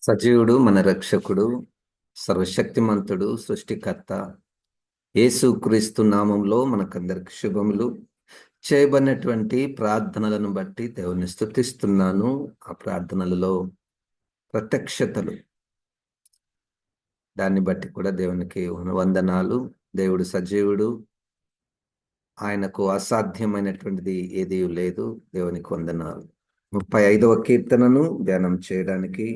సజీవుడు మన రక్షకుడు, సర్వశక్తిమంతుడు, సృష్టికర్త యేసుక్రీస్తు నామంలో మనకందరికి శుభములు. చేయబడినటువంటి ప్రార్థనలను బట్టి దేవుని స్తుతిస్తున్నాను. ఆ ప్రార్థనలలో ప్రత్యక్షతలు, దాన్ని బట్టి కూడా దేవునికి వందనాలు. దేవుడు సజీవుడు, ఆయనకు అసాధ్యమైనటువంటిది ఏదీ లేదు. దేవునికి వందనాలు. 35వ కీర్తనను ధ్యానం చేయడానికి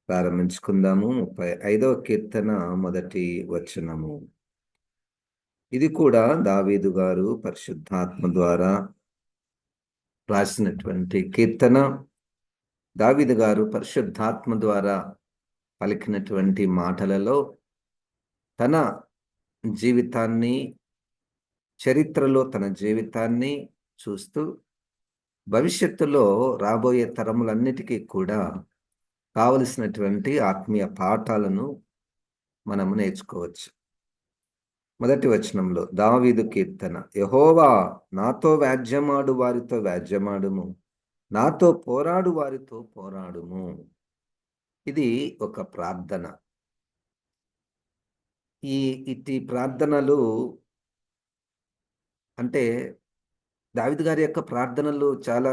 ప్రారంభించుకుందాము. 35వ కీర్తన మొదటి వచనము. ఇది కూడా దావీదు గారు పరిశుద్ధాత్మ ద్వారా రాసినటువంటి కీర్తన. దావీదు గారు పరిశుద్ధాత్మ ద్వారా పలికినటువంటి మాటలలో తన జీవితాన్ని, చరిత్రలో తన జీవితాన్ని చూస్తూ భవిష్యత్తులో రాబోయే తరములన్నిటికీ కూడా కావలసినటువంటి ఆత్మీయ పాఠాలను మనము నేర్చుకోవచ్చు. మొదటి వచనంలో దావీదు కీర్తన. యెహోవా, నాతో వ్యాజ్యమాడు వారితో వ్యాజ్యమాడుము, నాతో పోరాడు వారితో పోరాడుము. ఇది ఒక ప్రార్థన. ఇట్టి ప్రార్థనలు అంటే దావీదు గారి యొక్క ప్రార్థనలు చాలా,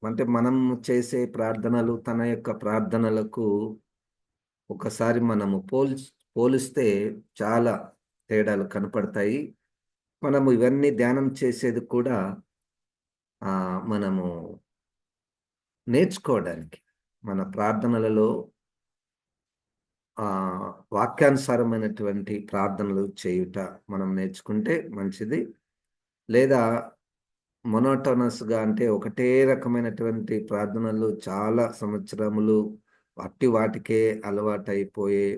అంటే మనం చేసే ప్రార్థనలు తన యొక్క ప్రార్థనలకు ఒకసారి మనము పోలిస్తే చాలా తేడాలు కనపడతాయి. మనము ఇవన్నీ ధ్యానం చేసేది కూడా మనము నేర్చుకోవడానికి, మన ప్రార్థనలలో వాక్యానుసారమైనటువంటి ప్రార్థనలు చేయుట మనం నేర్చుకుంటే మంచిది. లేదా మొనోటోనస్గా, అంటే ఒకటే రకమైనటువంటి ప్రార్థనలు చాలా సంవత్సరములు వాటికే అలవాటైపోయే,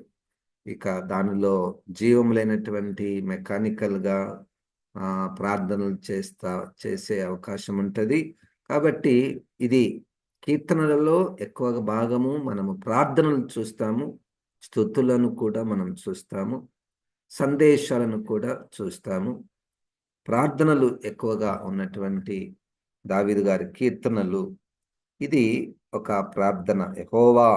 ఇక దానిలో జీవం లేనటువంటి మెకానికల్గా ప్రార్థనలు చేసే అవకాశం ఉంటుంది. కాబట్టి ఇది కీర్తనలలో ఎక్కువగా భాగము మనము ప్రార్థనలు చూస్తాము, స్తుతులను కూడా మనం చూస్తాము, సందేశాలను కూడా చూస్తాము. ప్రార్థనలు ఎక్కువగా ఉన్నటువంటి దావీదు గారి కీర్తనలు. ఇది ఒక ప్రార్థన. యెహోవా,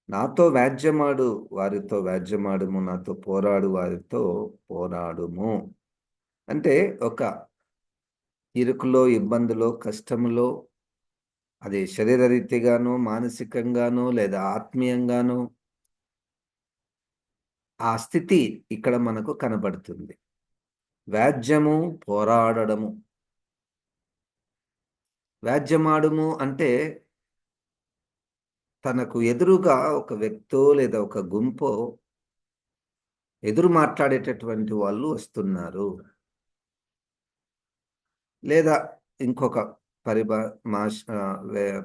నాతో వ్యాజ్యమాడు వారితో వ్యాజ్యమాడుము, నాతో పోరాడు వారితో పోరాడుము. అంటే ఒక ఇరుకులో, ఇబ్బందులో, కష్టములో, అది శరీరరీతిగానో, మానసికంగానో లేదా ఆత్మీయంగానో ఆ స్థితి ఇక్కడ మనకు కనబడుతుంది. వ్యాజ్యము, పోరాడడము. వ్యాజ్యమాడుము అంటే తనకు ఎదురుగా ఒక వ్యక్తో లేదా ఒక గుంపో ఎదురు మాట్లాడేటటువంటి వాళ్ళు వస్తున్నారు. లేదా ఇంకొక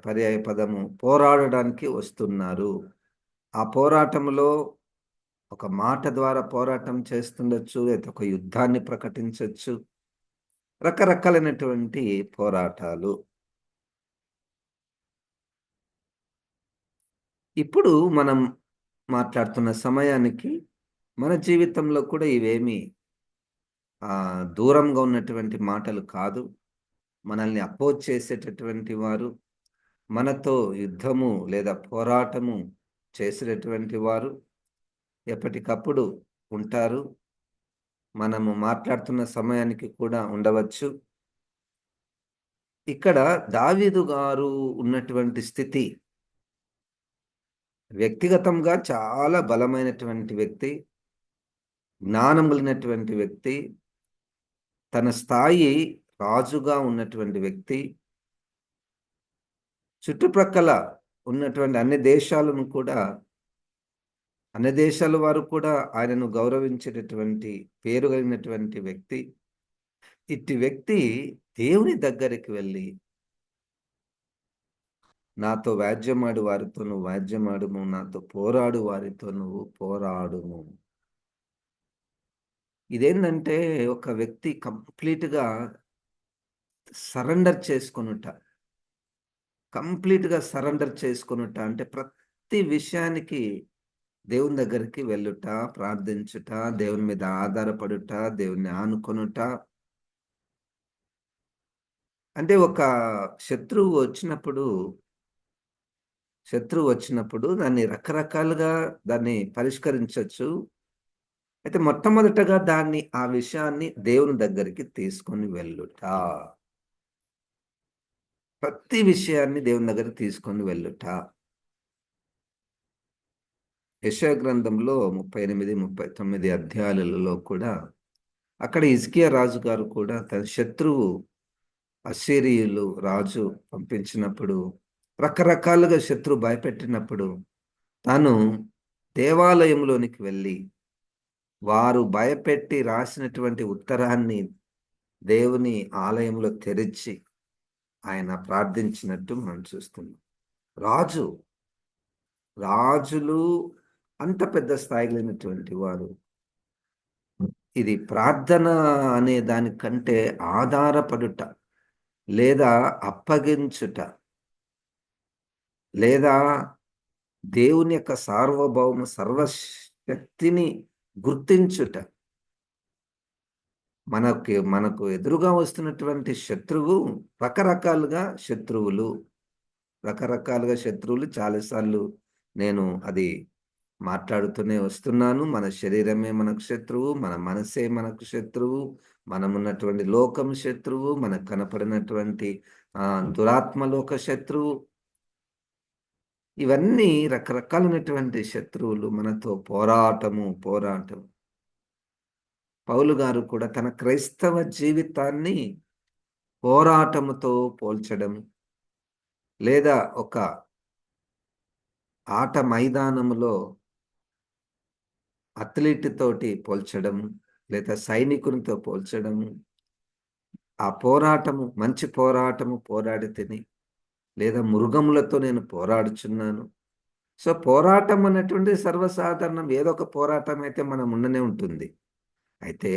పర్యాయ పదము, పోరాడడానికి వస్తున్నారు. ఆ పోరాటంలో ఒక మాట ద్వారా పోరాటం చేస్తుండొచ్చు, లేదా ఒక యుద్ధాన్ని ప్రకటించవచ్చు. రకరకాలైనటువంటి పోరాటాలు. ఇప్పుడు మనం మాట్లాడుతున్న సమయానికి మన జీవితంలో కూడా ఇవేమి దూరంగా ఉన్నటువంటి మాటలు కాదు. మనల్ని అపోజ్ చేసేటటువంటి వారు, మనతో యుద్ధము లేదా పోరాటము చేసేటటువంటి వారు ఎప్పటికప్పుడు ఉంటారు. మనము మాట్లాడుతున్న సమయానికి కూడా ఉండవచ్చు. ఇక్కడ దావీదు గారు ఉన్నటువంటి స్థితి, వ్యక్తిగతంగా చాలా బలమైనటువంటి వ్యక్తి, జ్ఞానం కలిగినటువంటి వ్యక్తి, తన స్థాయి రాజుగా ఉన్నటువంటి వ్యక్తి, చుట్టుప్రక్కల ఉన్నటువంటి అన్ని దేశాల వారు కూడా ఆయనను గౌరవించేటటువంటి పేరు కలిగినటువంటి వ్యక్తి. ఇట్టి వ్యక్తి దేవుని దగ్గరికి వెళ్ళి, నాతో వ్యాజ్యమాడు వారితో నువ్వు వ్యాజ్యమాడుము, నాతో పోరాడు వారితో నువ్వు పోరాడుము. ఇదేంటంటే ఒక వ్యక్తి కంప్లీట్గా సరెండర్ చేసుకొనుట. అంటే ప్రతి విషయానికి దేవుని దగ్గరికి వెళ్ళుట, ప్రార్థించుట, దేవుని మీద ఆధారపడుట, దేవుని ఆనుకొనుట. అంటే ఒక శత్రువు వచ్చినప్పుడు శత్రువు వచ్చినప్పుడు దాన్ని రకరకాలుగా దాన్ని పరిష్కరించొచ్చు. అయితే మొట్టమొదటగా ఆ విషయాన్ని దేవుని దగ్గరికి తీసుకొని వెళ్ళుట. ప్రతి విషయాన్ని దేవుని దగ్గరికి తీసుకొని వెళ్ళుట. యెషయా గ్రంథంలో 38, 39 అధ్యాయాలలో కూడా అక్కడ హిజ్కియా రాజు గారు కూడా తన శత్రువు అస్సీరీయులు రాజు పంపించినప్పుడు, రకరకాలుగా శత్రువు భయపెట్టినప్పుడు తాను దేవాలయంలోనికి వెళ్ళి వారు భయపెట్టి రాసినటువంటి ఉత్తరాన్ని దేవుని ఆలయంలో తెరిచి ఆయన ప్రార్థించినట్టు మనం చూస్తున్నాం. రాజులు అంత పెద్ద స్థాయిలో లేనటువంటి వారు ఇది ప్రార్థన అనే దానికంటే ఆధారపడుట లేదా అప్పగించుట లేదా దేవుని యొక్క సార్వభౌమ సర్వశక్తిని గుర్తించుట. మనకు ఎదురుగా వస్తున్నటువంటి రకరకాలుగా శత్రువులు చాలాసార్లు నేను అది మాట్లాడుతూనే వస్తున్నాను. మన శరీరమే మనకు శత్రువు, మన మనసే మనకు శత్రువు, మనమున్నటువంటి లోకం శత్రువు, మనకు కనపడినటువంటి దురాత్మలోక శత్రువు. ఇవన్నీ రకరకాలైనటువంటి శత్రువులు మనతో పోరాటం. పౌలు గారు కూడా తన క్రైస్తవ జీవితాన్ని పోరాటముతో పోల్చడం, లేదా ఒక ఆట మైదానములో అథ్లీట్ తోటి పోల్చడం, లేదా సైనికునితో పోల్చడం. ఆ పోరాటము మంచి పోరాటము పోరాడి తిని, లేదా మృగములతో నేను పోరాడుచున్నాను. సో పోరాటం అనేటువంటి సర్వసాధారణం. ఏదో ఒక పోరాటం అయితే మనం ఉండనే ఉంటుంది. అయితే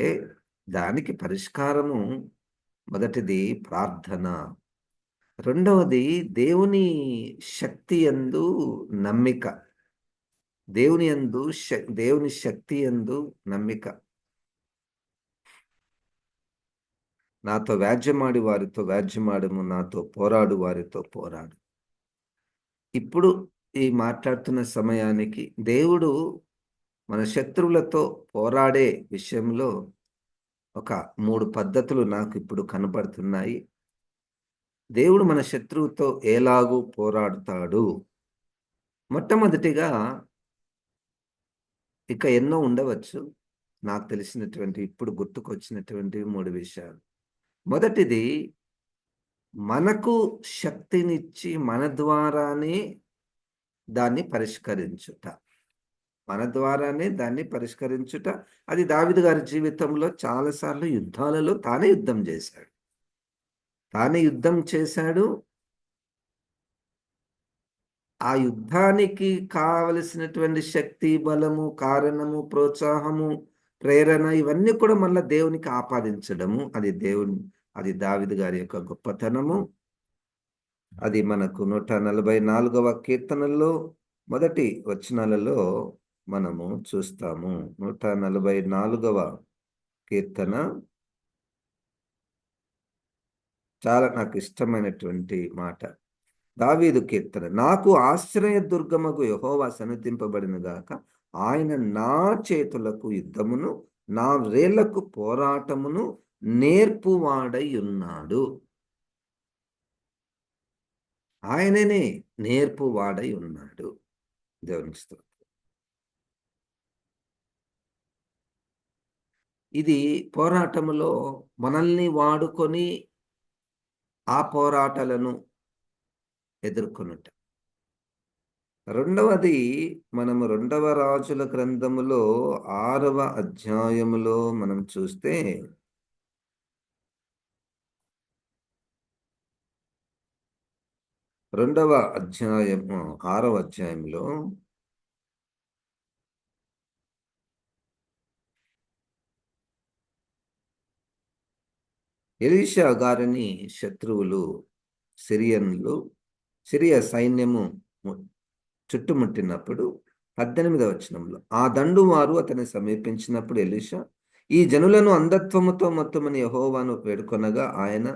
దానికి పరిష్కారము మొదటిది ప్రార్థన, రెండవది దేవుని శక్తి యందు నమ్మిక. దేవుని శక్తి యందు నమ్మిక. నాతో వ్యాజ్యమాడి వారితో వ్యాజ్యమాడము, నాతో పోరాడు వారితో పోరాడు. ఇప్పుడు ఈ మాట్లాడుతున్న సమయానికి దేవుడు మన శత్రువులతో పోరాడే విషయంలో ఒక 3 పద్ధతులు నాకు ఇప్పుడు కనబడుతున్నాయి. దేవుడు మన శత్రువుతో ఎలాగూ పోరాడుతాడు. మొట్టమొదటిగా ఇక ఎన్నో ఉండవచ్చు. నాకు తెలిసినటువంటి ఇప్పుడు గుర్తుకొచ్చినటువంటి 3 విషయాలు. మొదటిది, మనకు శక్తినిచ్చి మన ద్వారానే దాన్ని పరిష్కరించుట. అది దావీదు గారి జీవితంలో చాలాసార్లు యుద్ధాలలో తానే యుద్ధం చేశాడు. ఆ యుద్ధానికి కావలసినటువంటి శక్తి, బలము, కారణము, ప్రోత్సాహము, ప్రేరణ ఇవన్నీ కూడా మళ్ళా దేవునికి ఆపాదించడము. అది దావీదు గారి యొక్క గొప్పతనము. అది మనకు 144వ కీర్తనలో మొదటి వచనాలలో మనము చూస్తాము. 144వ కీర్తన చాలా నాకు ఇష్టమైనటువంటి మాట. దావీదు కీర్తన. నాకు ఆశ్రయ దుర్గమగు యెహోవా సన్నిధింపబడిన గాక. ఆయన నా చేతులకు యుద్ధమును, నా వేళ్లకు పోరాటమును నేర్పువాడై ఉన్నాడు. ఆయననే నేర్పువాడై ఉన్నాడు. దేవునికి స్తోత్రం. ఇది పోరాటములో మనల్ని వాడుకొని ఆ పోరాటాలను ఎదుర్కొనుట. రెండవది, మనము 2వ రాజుల గ్రంథములో 6వ అధ్యాయములో మనం చూస్తే 6వ అధ్యాయంలో ఎలీషా గారిని శత్రువులు సిరియా సైన్యము చుట్టుముట్టినప్పుడు 18వ వచనంలో, ఆ దండు వారు అతన్ని సమీపించినప్పుడు ఎలీషా, ఈ జనులను అంధత్వముతో మొత్తమని యెహోవాను వేడుకొనగా, ఆయన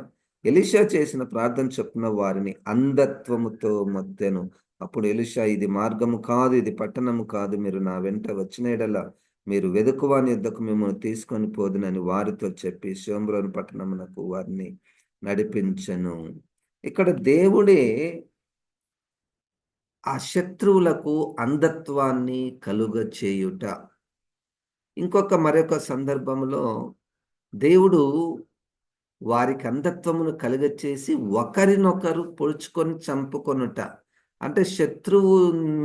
ఎలీషా చేసిన ప్రార్థన చొప్పున వారిని అంధత్వముతో మొత్తెను. అప్పుడు ఎలీషా, ఇది మార్గము కాదు, ఇది పట్టణము కాదు. మీరు నా వెంట వచ్చిన యెడల మీరు వెదుకువాని యొద్దకు మిమ్మల్ని తీసుకొని పోదునని వారితో చెప్పి షోమ్రోను పట్టణమునకు వారిని నడిపించెను. ఇక్కడ దేవుడే ఆ శత్రువులకు అంధత్వాన్ని కలుగచేయుట. మరొక సందర్భంలో దేవుడు వారికి అంధత్వమును కలుగచేసి ఒకరినొకరు పొడుచుకొని చంపుకొనుట. అంటే శత్రువు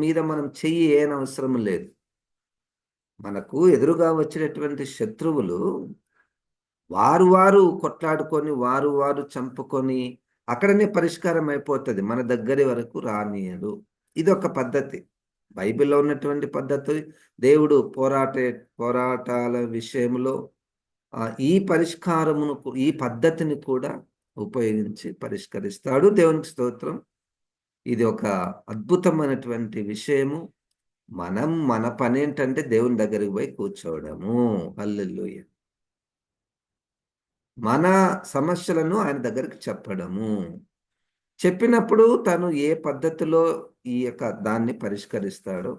మీద మనం చెయ్యి ఏయనవసరం లేదు. మనకు ఎదురుగా వచ్చినటువంటి శత్రువులు వారు కొట్లాడుకొని, వారు చంపుకొని అక్కడనే పరిష్కారం అయిపోతది. మన దగ్గరి వరకు రానీయడు. ఇదొక పద్ధతి. బైబిల్‌లో ఉన్నటువంటి పద్ధతి. దేవుడు పోరాటాల విషయంలో ఈ పద్ధతిని కూడా ఉపయోగించి పరిష్కరిస్తాడు. దేవునికి స్తోత్రం. ఇది ఒక అద్భుతమైనటువంటి విషయము. మన పనేంటంటే దేవుని దగ్గరికి పోయి కూర్చోవడము. హల్లెలూయా! మన సమస్యలను ఆయన దగ్గరికి చెప్పడము. చెప్పినప్పుడు తను ఏ పద్ధతిలో దాన్ని పరిష్కరిస్తాడో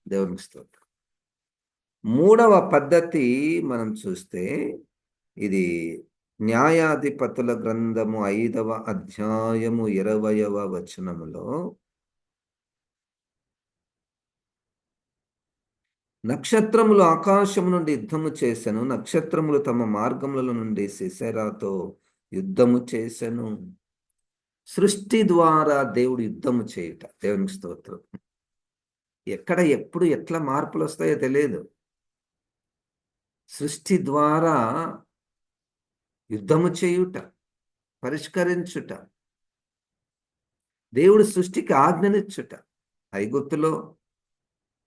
దేవునికి స్తోత్రం. మూడవ పద్ధతి మనం చూస్తే ఇది న్యాయాధిపతుల గ్రంథము 5వ అధ్యాయము 20వ వచనములో, నక్షత్రములు ఆకాశము నుండి యుద్ధము చేసెను. నక్షత్రములు తమ మార్గముల నుండి సిసెరాతో యుద్ధము చేసెను. సృష్టి ద్వారా దేవుడు యుద్ధము చేయుట. దేవునికి స్తోత్రం. ఎప్పుడు ఎట్లా మార్పులొస్తాయో తెలియదు. సృష్టి ద్వారా యుద్ధము చేయుట, పరిష్కరించుట. దేవుడు సృష్టికి ఆజ్ఞనిచ్చుట. ఐగుప్తులో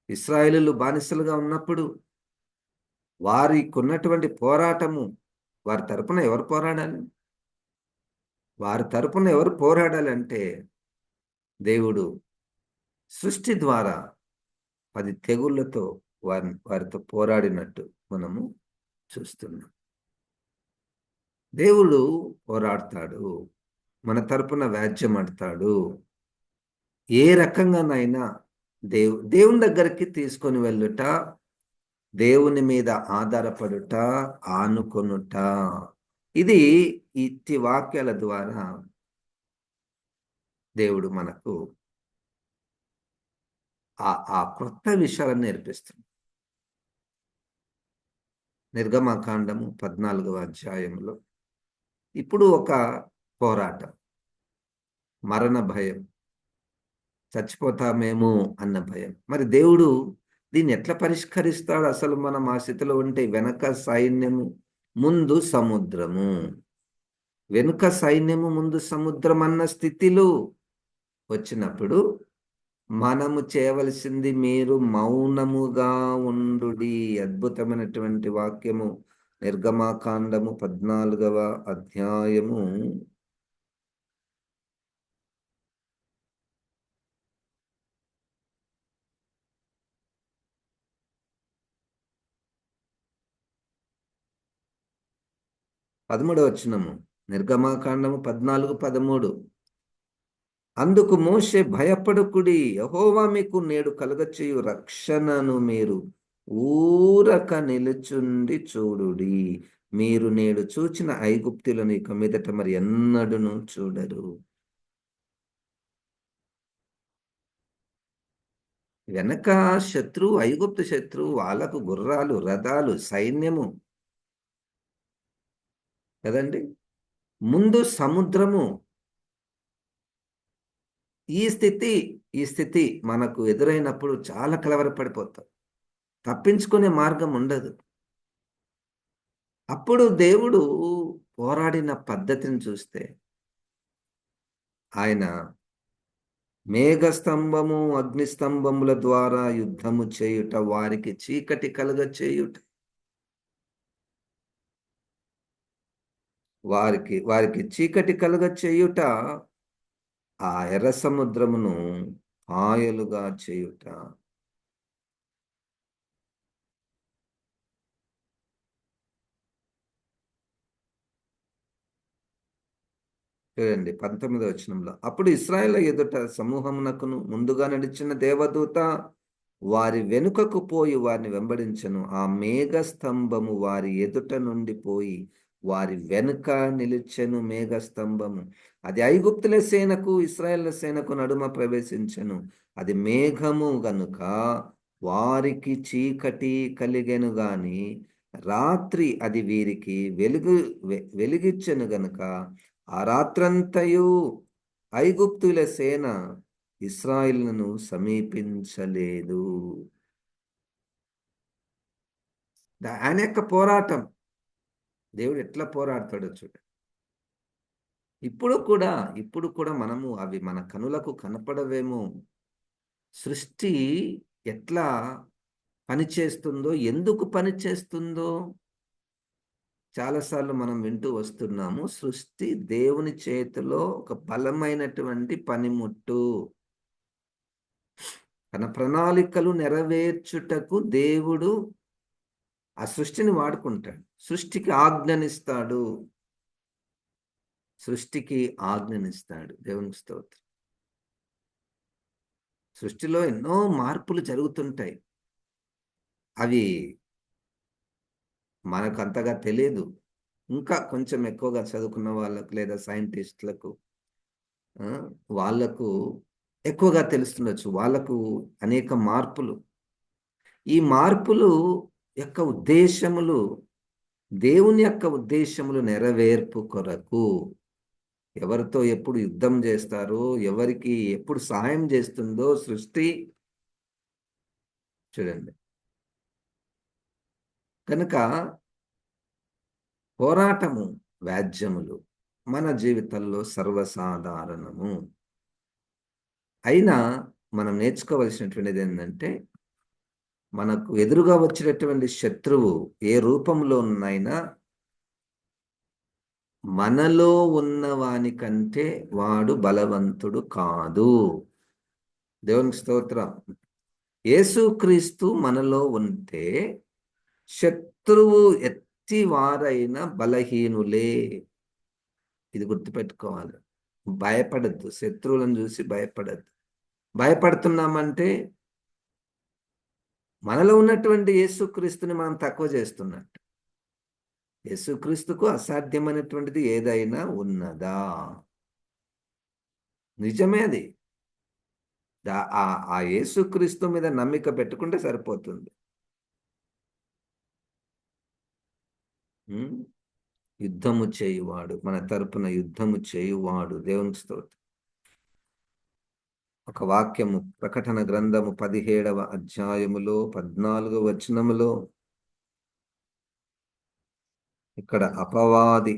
ఇశ్రాయేలీయులు బానిసలుగా ఉన్నప్పుడు వారికున్నటువంటి పోరాటము, వారి తరపున ఎవరు పోరాడాలి? వారి తరపున ఎవరు పోరాడాలంటే దేవుడు సృష్టి ద్వారా 10 తెగుళ్ళతో వారితో పోరాడినట్టు మనము చూస్తున్నాం. దేవుడు పోరాడతాడు. మన తరపున వ్యాజ్యమాడతాడు. ఏ రకంగానైనా దేవుని దగ్గరికి తీసుకొని వెళ్ళుట, దేవుని మీద ఆధారపడుట, ఆనుకొనుట. ఇది ఇట్టి వాక్యాల ద్వారా దేవుడు మనకు ఆ క్రొత్త విషయాలను నేర్పిస్తుంది. నిర్గమకాండము 14వ అధ్యాయంలో ఇప్పుడు ఒక పోరాటం, మరణ భయం, చచ్చిపోతామేమో అన్న భయం. మరి దేవుడు దీన్ని ఎట్లా పరిష్కరిస్తాడు? అసలు మనం ఆ స్థితిలో ఉంటే వెనక సైన్యము, ముందు సముద్రము. వెనుక సైన్యము, ముందు సముద్రం అన్న స్థితిలో వచ్చినప్పుడు మనము చేయవలసింది మీరు మౌనముగా ఉండుడి. అద్భుతమైనటువంటి వాక్యము. నిర్గమకాండము 14వ అధ్యాయము 13వ వచనము. నిర్గమకాండము 14:13. అందుకు మోషే, భయపడకుడి, యెహోవా మీకు నేడు కలుగచేయు రక్షణను మీరు ఊరక నిలుచుండి చూడుడి. మీరు నేడు చూచిన ఐగుప్తులను ఇక మీదట మరి ఎన్నడూను చూడరు. వెనక శత్రువు, ఐగుప్తు శత్రువు, వాళ్ళకు గుర్రాలు, రథాలు, సైన్యము కదండి. ముందు సముద్రము. ఈ స్థితి మనకు ఎదురైనప్పుడు చాలా కలవరపడిపోతాం. తప్పించుకునే మార్గం ఉండదు. అప్పుడు దేవుడు పోరాడిన పద్ధతిని చూస్తే, ఆయన మేఘస్తంభము, అగ్నిస్తంభముల ద్వారా యుద్ధము చేయుట, వారికి చీకటి కలుగచేయుట. వారికి చీకటి కలుగచేయుట, ఆ ఎర్ర సముద్రమును పాయలుగా చేయుట. చూడండి 19వ వచనంలో. అప్పుడు ఇశ్రాయేలు ఎదుట సమూహమునకును ముందుగా నడిచిన దేవదూత వారి వెనుకకు పోయి వారిని వెంబడించెను. ఆ మేఘస్తంభము వారి ఎదుట నుండి పోయి వారి వెనుక నిలిచెను మేఘస్తంభము. అది ఐగుప్తుల సేనకు ఇశ్రాయేలు సేనకు నడుమ ప్రవేశించెను. అది మేఘము గనుక వారికి చీకటి కలిగెను గాని రాత్రి అది వీరికి వెలుగిచ్చెను గనుక ఆ రాత్రంతయు ఐగుప్తుల సేన ఇశ్రాయేలును సమీపించలేదు. ఆయన యొక్క పోరాటం దేవుడు ఎట్లా పోరాడతాడో చూడండి. ఇప్పుడు కూడా మనము అవి మన కనులకు కనపడవేమో. సృష్టి ఎట్లా పనిచేస్తుందో, ఎందుకు పనిచేస్తుందో చాలాసార్లు మనం వింటూ వస్తున్నాము. సృష్టి దేవుని చేతిలో ఒక బలమైనటువంటి పనిముట్టు. తన ప్రణాళికలు నెరవేర్చుటకు దేవుడు ఆ సృష్టిని వాడుకుంటాడు. సృష్టికి ఆజ్ఞనిస్తాడు. సృష్టికి ఆజ్ఞనిస్తాడు. దేవునికి స్తోత్రం. సృష్టిలో ఎన్నో మార్పులు జరుగుతుంటాయి. అవి మనకు అంతగా తెలియదు. ఇంకా కొంచెం ఎక్కువగా చదువుకున్న వాళ్ళకు లేదా సైంటిస్టులకు వాళ్ళకు ఎక్కువగా తెలుస్తుండొచ్చు. వాళ్ళకు అనేక మార్పులు. ఈ మార్పులు యొక్క ఉద్దేశములు దేవుని యొక్క ఉద్దేశములు నెరవేర్పు కొరకు. ఎవరితో ఎప్పుడు యుద్ధం చేస్తారో, ఎవరికి ఎప్పుడు సహాయం చేస్తుందో సృష్టి చూడండి. కనుక పోరాటము, వ్యాజ్యములు మన జీవితంలో సర్వసాధారణము. అయినా మనం నేర్చుకోవలసినటువంటిది ఏంటంటే, మనకు ఎదురుగా వచ్చినటువంటి శత్రువు ఏ రూపంలో ఉన్నైనా మనలో ఉన్నవాని కంటే వాడు బలవంతుడు కాదు. దేవునికి స్తోత్రం. యేసుక్రీస్తు మనలో ఉంటే శత్రువు ఎత్తి వారైన బలహీనులే. ఇది గుర్తుపెట్టుకోవాలి. భయపడద్దు. శత్రువులను చూసి భయపడద్దు. భయపడుతున్నామంటే మనలో ఉన్నటువంటి యేసుక్రీస్తుని మనం తక్కువ చేస్తున్నట్టు. యేసుక్రీస్తుకు అసాధ్యమైనటువంటిది ఏదైనా ఉన్నదా? నిజమే అది. ఆ యేసుక్రీస్తు మీద నమ్మిక పెట్టుకుంటే సరిపోతుంది. యుద్ధము చేయువాడు, మన తరపున యుద్ధము చేయువాడు. దేవునికి స్తోత్రం. ఒక వాక్యము ప్రకటన గ్రంథము 17వ అధ్యాయములో 14వ వచనములో ఇక్కడ అపవాది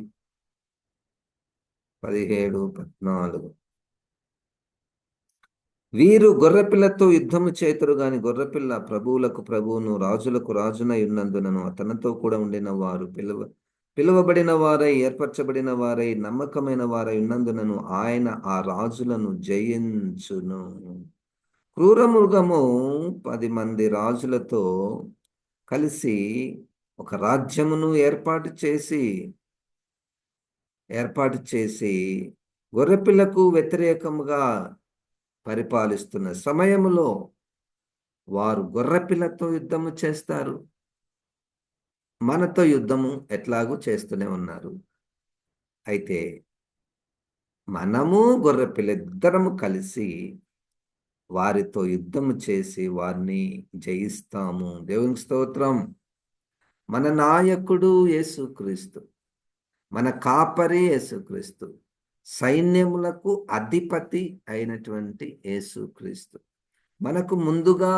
17:14 వీరు గొర్రెపిల్లతో యుద్ధము చేతురు గాని గొర్రెపిల్ల ప్రభువులకు ప్రభువును రాజులకు రాజునై ఉన్నందునను అతనితో కూడా ఉండిన వారు పిలువబడిన వారై ఏర్పరచబడిన వారై నమ్మకమైన వారై ఉన్నందునను ఆయన ఆ రాజులను జయించును. క్రూర మృగము 10 మంది రాజులతో కలిసి ఒక రాజ్యమును ఏర్పాటు చేసి గొర్రెపిల్లకు వ్యతిరేకముగా పరిపాలిస్తున్న సమయములో వారు గొర్రెపిల్లతో యుద్ధము చేస్తారు. మనతో యుద్ధము ఎట్లాగూ చేస్తూనే ఉన్నారు. అయితే మనము గొర్రెపిల్ల ఇద్దరము కలిసి వారితో యుద్ధము చేసి వారిని జయిస్తాము. దేవునికి స్తోత్రం. మన నాయకుడు యేసుక్రీస్తు, మన కాపరి యేసుక్రీస్తు, సైన్యములకు అధిపతి అయినటువంటి యేసుక్రీస్తు, మనకు ముందుగా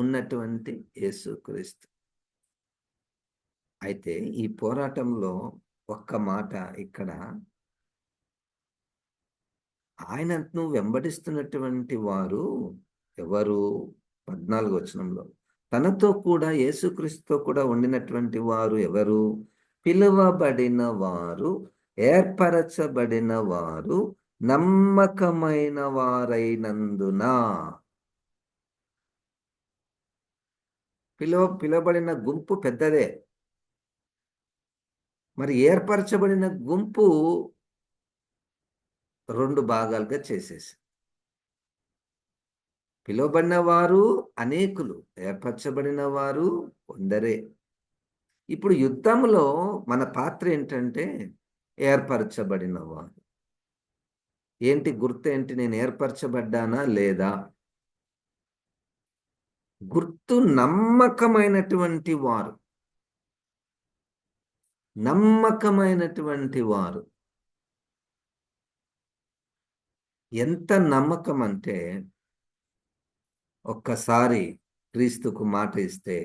ఉన్నటువంటి యేసుక్రీస్తు. అయితే ఈ పోరాటంలో ఒక్క మాట ఇక్కడ, ఆయనను వెంబడిస్తున్నటువంటి వారు ఎవరు? 14వ వచనంలో తనతో కూడా యేసుక్రీస్తుతో కూడా ఉండినటువంటి వారు ఎవరు? పిలువబడిన వారు, ఏర్పరచబడిన వారు, నమ్మకమైన వారైనందున. పిలువబడిన గుంపు పెద్దదే. మరి ఏర్పరచబడిన గుంపు 2 భాగాలుగా చేసేసారు. పిలువబడిన వారు అనేకులు, ఏర్పరచబడిన వారు కొందరే. ఇప్పుడు యుద్ధంలో మన పాత్ర ఏంటంటే ఏర్పరచబడినవారు. ఏంటి గుర్తేంటి? నేను ఏర్పరచబడ్డానా లేదా? గుర్తు నమ్మకమైనటువంటి వారు. నమ్మకమైనటువంటి వారు. ఎంత నమ్మకం అంటే ఒక్కసారి క్రీస్తుకు మాట ఇస్తే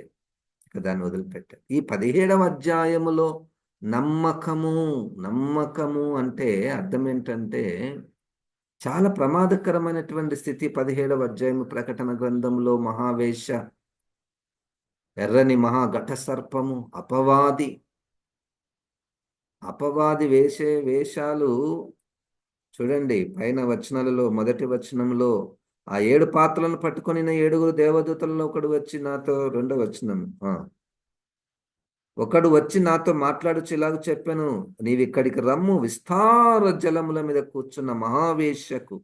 ఇక దాన్ని వదిలిపెట్టారు. ఈ 17వ అధ్యాయములో నమ్మకము, నమ్మకము అంటే అర్థం ఏంటంటే చాలా ప్రమాదకరమైనటువంటి స్థితి. 17వ అధ్యాయము ప్రకటన గ్రంథంలో మహావేశ్య, ఎర్రని మహాఘట సర్పము, అపవాది వేసే వేషాలు చూడండి. పైన వచనాలలో మొదటి వచనంలో ఆ 7 పాత్రలను పట్టుకొనిన 7గురు దేవదూతలలో ఒకడు వచ్చి నాతో, రెండో వచనం, ఒకడు వచ్చి నాతో మాట్లాడుచు ఇలాగ చెప్పాను, నీవిక్కడికి రమ్ము, విస్తార జలముల మీద కూర్చున్న మహావేశ్యకు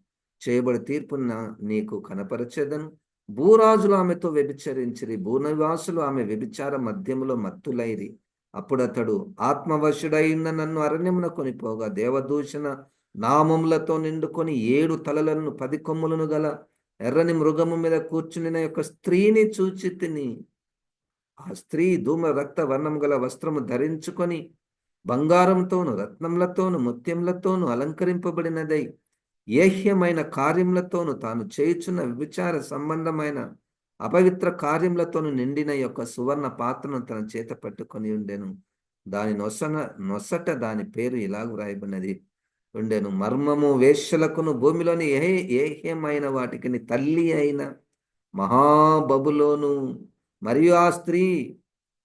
చేయబడి తీర్పున నీకు కనపరచెదను. భూరాజులు ఆమెతో వ్యభిచరించిరి, భూనివాసులు ఆమె వ్యభిచార మధ్యములో మత్తులైరి. అప్పుడతడు ఆత్మవశుడైన నన్ను అరణ్యమున కొనిపోగా దేవదూషణ నామములతో నిండుకొని 7 తలలను 10 కొమ్ములను గల ఎర్రని మృగము మీద కూర్చుని యొక్క స్త్రీని చూచి తిని. ఆ స్త్రీ ధూమ్ర రక్త వర్ణము గల వస్త్రము ధరించుకొని బంగారంతోను రత్నములతోను ముత్యములతోను అలంకరింపబడినదై ఏహ్యమైన కార్యములతోను తాను చేయుచున్న వ్యభిచార సంబంధమైన అపవిత్ర కార్యములతోను నిండిన యొక్క సువర్ణ పాత్రను తన చేత పట్టుకొని ఉండెను. దాని నొసట దాని పేరు ఇలాగ వ్రాయబడినది ఉండెను, మర్మము వేశ్యలకును భూమిలోని ఏహ్యమైన వాటికి తల్లి అయిన మహాబబులోను. మరియు ఆ స్త్రీ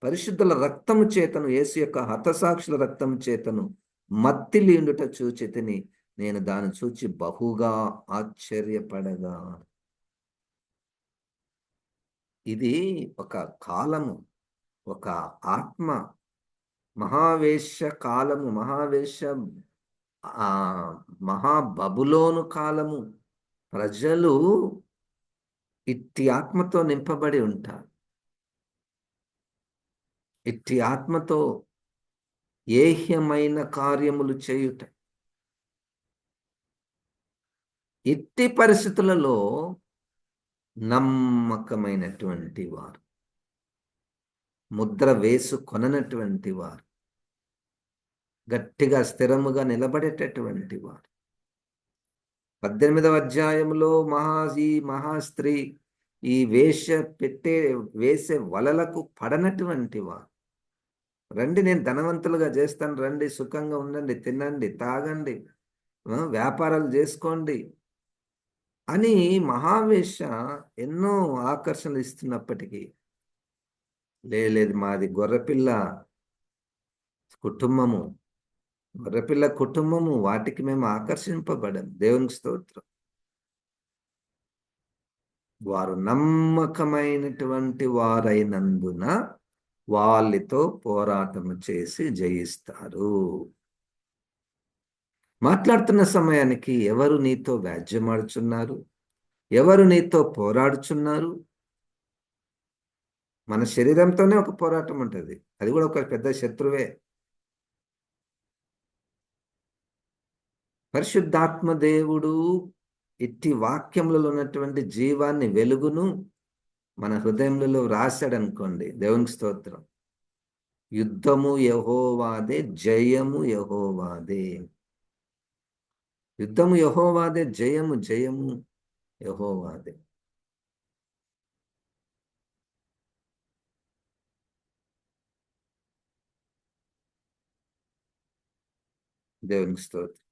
పరిశుద్ధుల రక్తము చేతను, యేసు యొక్క హతసాక్షుల రక్తము చేతను మత్తిలీండుట చూచితిని. నేను దాన్ని చూచి బహుగా ఆశ్చర్యపడగా. ఇది ఒక కాలము, ఒక ఆత్మ, మహావేశ్య కాలము, మహాబబులోను కాలము. ప్రజలు ఇట్టి ఆత్మతో నింపబడి ఉంటారు. ఇట్టి ఆత్మతో ఏహ్యమైన కార్యములు చేయుట. ఇట్టి పరిస్థితులలో నమ్మకమైనటువంటి వారు, ముద్ర వేసుకొననటువంటి వారు, గట్టిగా స్థిరముగా నిలబడేటటువంటి వారు. 18వ అధ్యాయంలో మహాస్త్రీ ఈ వేసే వలలకు పడనటువంటి వారు. రండి, నేను ధనవంతులుగా చేస్తాను, రండి, సుఖంగా ఉండండి, తినండి, తాగండి, వ్యాపారాలు చేసుకోండి అని మహావేశ ఎన్నో ఆకర్షణలు ఇస్తున్నప్పటికీ లేదు, మాది గొర్రెపిల్ల కుటుంబము, వాటికి మేము ఆకర్షింపబడం. దేవునికి స్తోత్రం. వారు నమ్మకమైనటువంటి వారైనందున వాళ్ళతో పోరాటము చేసి జయిస్తారు. మాట్లాడుతున్న సమయానికి ఎవరు నీతో వ్యాజ్యమాడుచున్నారు? ఎవరు నీతో పోరాడుచున్నారు? మన శరీరంతోనే ఒక పోరాటం ఉంటుంది. అది కూడా ఒక పెద్ద శత్రువే. పరిశుద్ధాత్మ దేవుడు ఇట్టి వాక్యములలో ఉన్నటువంటి జీవాన్ని, వెలుగును మన హృదయములలో రాశాడనుకోండి. దేవునికి స్తోత్రం. యుద్ధము యెహోవాదే, జయము యెహోవాదే. యుద్ధము యెహోవాదే, జయము యెహోవాదే. దేవునికి స్తోత్రం.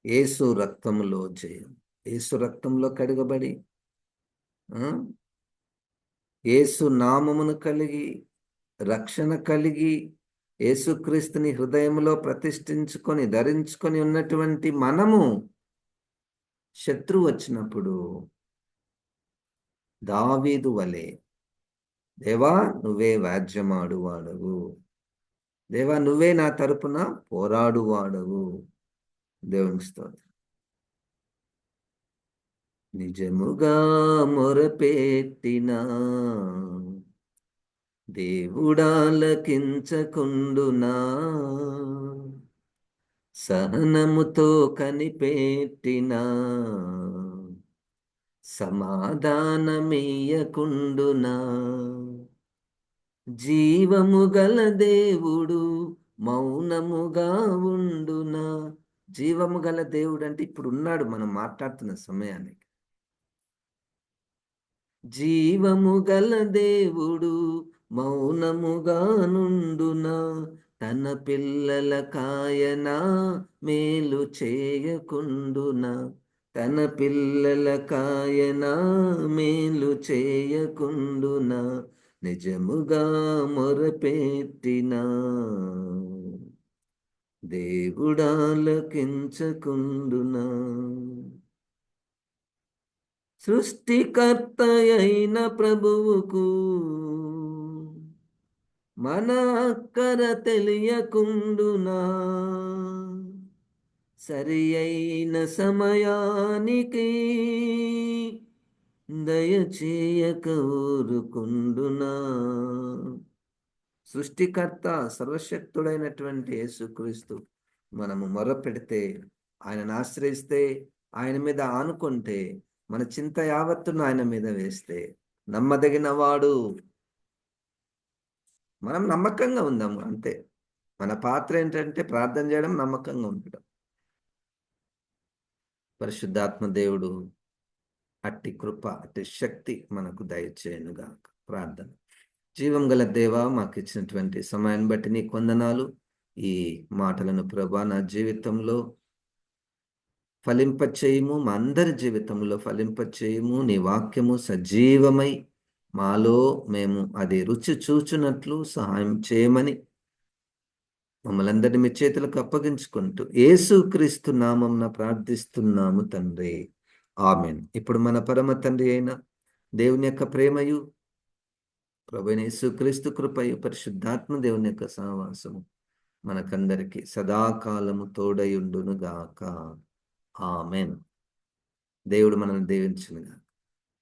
యేసు రక్తములో జయం. యేసు రక్తంలో కడగబడి యేసు నామమును కలిగి రక్షణ కలిగి యేసుక్రీస్తుని హృదయంలో ప్రతిష్ఠించుకొని ధరించుకొని ఉన్నటువంటి మనము శత్రువు వచ్చినప్పుడు దావీదు వలె, దేవా నువ్వే వ్యాజ్యమాడువాడవు, దేవా నువ్వే నా తరపున పోరాడువాడవు. దేవునికి స్తోత్రం. నిజముగా మొరపెట్టినా దేవుడాలకించకుండునా, సహనముతో కనిపెట్టినా సమాధానమియ్యకుండునా. జీవము గల దేవుడు మౌనముగా ఉండునా. జీవము గల దేవుడు అంటే ఇప్పుడు ఉన్నాడు మనం మాట్లాడుతున్న సమయానికి. జీవము గల దేవుడు మౌనముగా నుండునా, తన పిల్లల కాయన మేలు చేయకుండునా. తన పిల్లల కాయన మేలు చేయకుండునా, నిజముగా మొరపెట్టినా దేవుడాలకించకుండునా. సృష్టికర్తయైన ప్రభువుకు మన అక్కర తెలియకుండునా, సరి అయిన సమయానికి దయచేయక ఊరుకుండునా. సృష్టికర్త సర్వశక్తుడైనటువంటి యేసుక్రీస్తు మనము మొరపెడితే, ఆయనను ఆశ్రయిస్తే, ఆయన మీద ఆనుకుంటే, మన చింత యావత్తును ఆయన మీద వేస్తే నమ్మదగిన వాడు. మనం నమ్మకంగా ఉందాము అంతే. మన పాత్ర ఏంటంటే ప్రార్థన చేయడం, నమ్మకంగా ఉండడం. పరిశుద్ధాత్మ దేవుడు అట్టి కృప, అట్టి శక్తి మనకు దయచేయనుగాక. ప్రార్థన. జీవం గల దేవా, మాకు ఇచ్చినటువంటి సమయాన్ని బట్టి నీకు వందనాలు. ఈ మాటలను ప్రభా నా జీవితంలో ఫలింపచేయము, మా అందరి జీవితంలో ఫలింపచేయము. నీ వాక్యము సజీవమై మాలో మేము అది రుచి చూచునట్లు సహాయం చేయమని మమ్మల్ని అందరినీ మీ చేతులకు అప్పగించుకుంటూ యేసుక్రీస్తు నామమున ప్రార్థిస్తున్నాము తండ్రి. ఆమేన్. ఇప్పుడు మన పరమ తండ్రి అయిన దేవుని యొక్క ప్రేమయు, ప్రభువైన యేసుక్రీస్తు కృపయు, పరిశుద్ధాత్మ దేవుని యొక్క సహవాసము మనకందరికి సదాకాలము తోడయుండును గాక. ఆమేన్. దేవుడు మనల్ని దీవించును గాక.